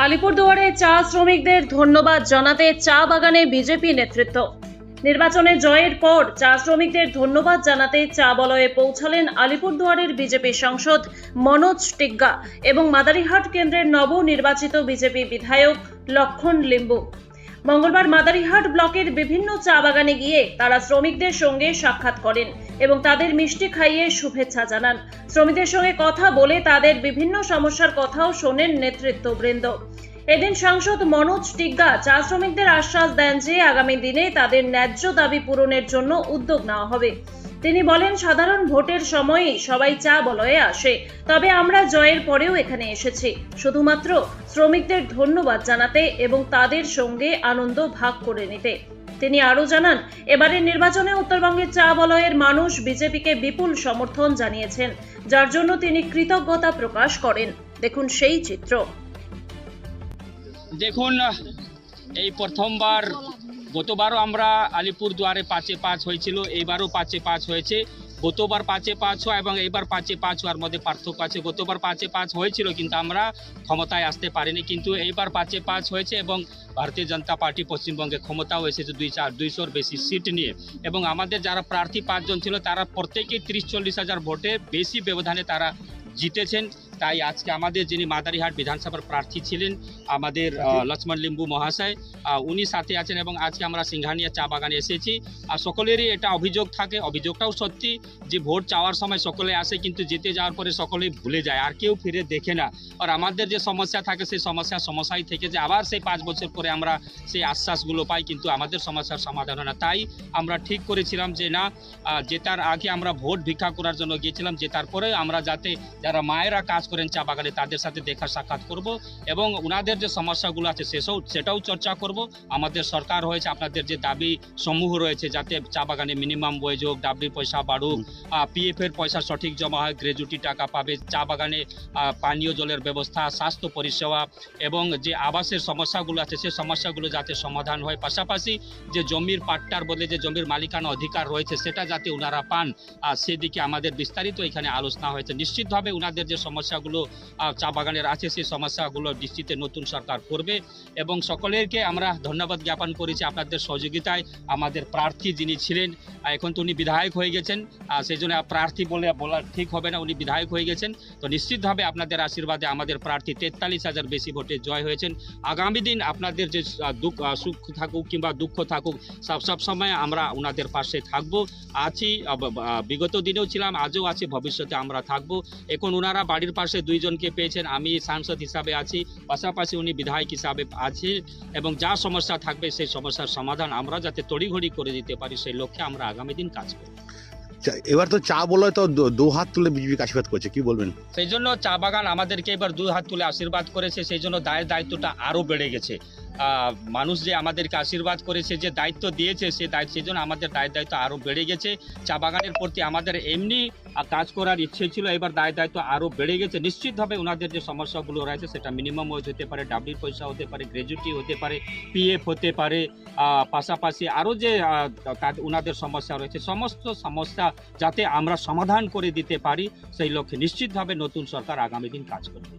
আলিপুরদুয়ারে চা শ্রমিকদের ধন্যবাদ জানাতে চা বাগানে বিজেপি নেতৃত্ব। নির্বাচনে জয়ের পর চা শ্রমিকদের ধন্যবাদ জানাতে চা বলয়ে পৌঁছালেন আলিপুরদুয়ারের বিজেপি সাংসদ মনোজ টিগ্গা এবং মাদারিহাট কেন্দ্রের নবনির্বাচিত বিজেপি বিধায়ক লক্ষণ লিম্বু। মঙ্গলবার মাদারিহাট ব্লকের বিভিন্ন চা বাগানে গিয়ে তারা শ্রমিকদের সঙ্গে সাক্ষাৎ করেন এবং তাদের মিষ্টি খাইয়ে শুভেচ্ছা জানান। শ্রমিকদের সঙ্গে কথা বলে তাদের বিভিন্ন সমস্যার কথাও শোনেন নেতৃত্ববৃন্দ। এদিন সাংসদ মনোজ টিগ্গা চা শ্রমিকদের আশ্বাস দেন যে আগামী দিনে তাদের ন্যায্য দাবি পূরণের জন্য উদ্যোগ নেওয়া হবে। তিনি বলেন, সাধারণ ভোটের সময়ই সবাই চা বলয়ে আসে, তবে আমরা জয়ের পরেও এখানে এসেছি শুধুমাত্র শ্রমিকদের ধন্যবাদ জানাতে এবং তাদের সঙ্গে আনন্দ ভাগ করে নিতে। তিনি আরও জানান, এবারের নির্বাচনে উত্তরবঙ্গের চা বলয়ের মানুষ বিজেপিকে বিপুল সমর্থন জানিয়েছেন, যার জন্য তিনি কৃতজ্ঞতা প্রকাশ করেন। দেখুন সেই চিত্র। দেখুন, এই প্রথমবার, গতবারও আমরা আলিপুরদুয়ারে 5-5 হয়েছিল, এইবারও 5-5 হয়েছে। গতবার 5-5 হওয়া এবং এইবার 5-5 হওয়ার মধ্যে পার্থক্য আছে। গতবার 5-5 হয়েছিল কিন্তু আমরা ক্ষমতায় আসতে পারিনি, কিন্তু এইবার 5-5 হয়েছে এবং ভারতীয় জনতা পার্টি পশ্চিমবঙ্গে ক্ষমতাও এসেছে 200-200 বেশি সিট নিয়ে। এবং আমাদের যারা প্রার্থী 5 জন ছিল তারা প্রত্যেকেই 30-40 হাজার ভোটে বেশি ব্যবধানে তারা জিতেছেন। তাই আজকে আমাদের যিনি মাদারিহাট বিধানসভার প্রার্থী ছিলেন আমাদের লক্ষ্মণ লিম্বু মহাশয়, উনি সাথে আছেন এবং আজকে আমরা সিংহানিয়া চা বাগানে এসেছি। আর সকলেরই এটা অভিযোগ থাকে, অভিযোগটাও সত্যি যে ভোট চাওয়ার সময় সকলে আসে কিন্তু জিতে যাওয়ার পরে সকলেই ভুলে যায়, আর কেউ ফিরে দেখে না। আর আমাদের যে সমস্যা থাকে সেই সমস্যাই থেকে যে আবার সেই 5 বছর পরে আমরা সেই আশ্বাসগুলো পাই কিন্তু আমাদের সমস্যার সমাধান হয় না। তাই আমরা ঠিক করেছিলাম যে না, জেতার আগে আমরা ভোট ভিক্ষা করার জন্য গিয়েছিলাম, জেতার পরে আমরা যাতে যারা মায়েরা কাজ করেন চা বাগানে তাদের সাথে দেখা সাক্ষাৎ করব এবং ওনাদের যে সমস্যাগুলো আছে সেটাও চর্চা করব। আমাদের সরকার হয়েছে, আপনাদের যে দাবি সমূহ রয়েছে যাতে চা বাগানে মিনিমাম ওয়েজ হোক, ডাবলির পয়সা বাড়ুক, পিএফ এর পয়সা সঠিক জমা হয়, গ্র্যাচুইটি টাকা পাবে, চা বাগানে পানীয় জলের ব্যবস্থা, স্বাস্থ্য পরিষেবা এবং যে আবাসের সমস্যাগুলো আছে সেই সমস্যাগুলো যাতে সমাধান হয়। পাশাপাশি যে জমির পাট্টার বদলে যে জমির মালিকানা অধিকার রয়েছে সেটা যাতে ওনারা পান, সেদিকে আমাদের বিস্তারিত এখানে আলোচনা হয়েছে। নিশ্চিতভাবে ওনাদের যে সমস্যাগুলো চা বাগানের আছে সেই সমস্যাগুলো নিশ্চিত নতুন সরকার করবে এবং সকলেরকে আমরা ধন্যবাদ জ্ঞাপন করেছি আপনাদের সহযোগিতায়। আমাদের প্রার্থী যিনি ছিলেন, এখন তো উনি বিধায়ক হয়ে গেছেন, সেই জন্য প্রার্থী বলা ঠিক হবে না, উনি বিধায়ক হয়ে গেছেন। তো নিশ্চিতভাবে আপনাদের আশীর্বাদে আমাদের প্রার্থী 43,000 বেশি ভোটে জয় হয়েছেন। আগামী দিন আপনাদের যে সুখ থাকুক কিংবা দুঃখ থাকুক, সব সময় আমরা ওনাদের পাশে থাকবো, আছি, বিগত দিনেও ছিলাম, আজও আছি, ভবিষ্যতে আমরা থাকবো। এখন ওনারা বাড়ির পাশে 2 জনকে পেয়েছেন, আমি সাংসদ হিসাবে আছি, পাশাপাশি উনি বিধায়ক হিসাবে আছে এবং যা সমস্যা থাকবে সেই সমস্যার সমাধান আমরা যাতে তড়িঘড়ি করে দিতে পারি সেই লক্ষ্যে আমরা আগামী দিন কাজ করব। এবার তো চা বলয় তো 2 হাত তুলে বিজেপিকে আশীর্বাদ করছে, কি বলবেন? সেই জন্য চা বাগান আমাদেরকে এবার 2 হাত তুলে আশীর্বাদ করেছে, সেই জন্য দায়িত্বটা আরও বেড়ে গেছে। মানুষ যে আমাদেরকে আশীর্বাদ করেছে, যে দায়িত্ব দিয়েছে সেই জন্য আমাদের দায়িত্ব আরও বেড়ে গেছে। চা বাগানের প্রতি আমাদের এমনি কাজ করার ইচ্ছে ছিল, এবার দায়িত্ব আরও বেড়ে গেছে। নিশ্চিতভাবে ওনাদের যে সমস্যাগুলো রয়েছে সেটা মিনিমাম ওয়েজ হতে পারে, ডাবলির পয়সা হতে পারে, গ্র্যাচুইটি হতে পারে, পিএফ হতে পারে, পাশাপাশি আরও যে ওনাদের সমস্যা রয়েছে সমস্ত সমস্যা যাতে আমরা সমাধান করে দিতে পারি সেই লক্ষ্যে নিশ্চিতভাবে নতুন সরকার আগামী দিন কাজ করবে।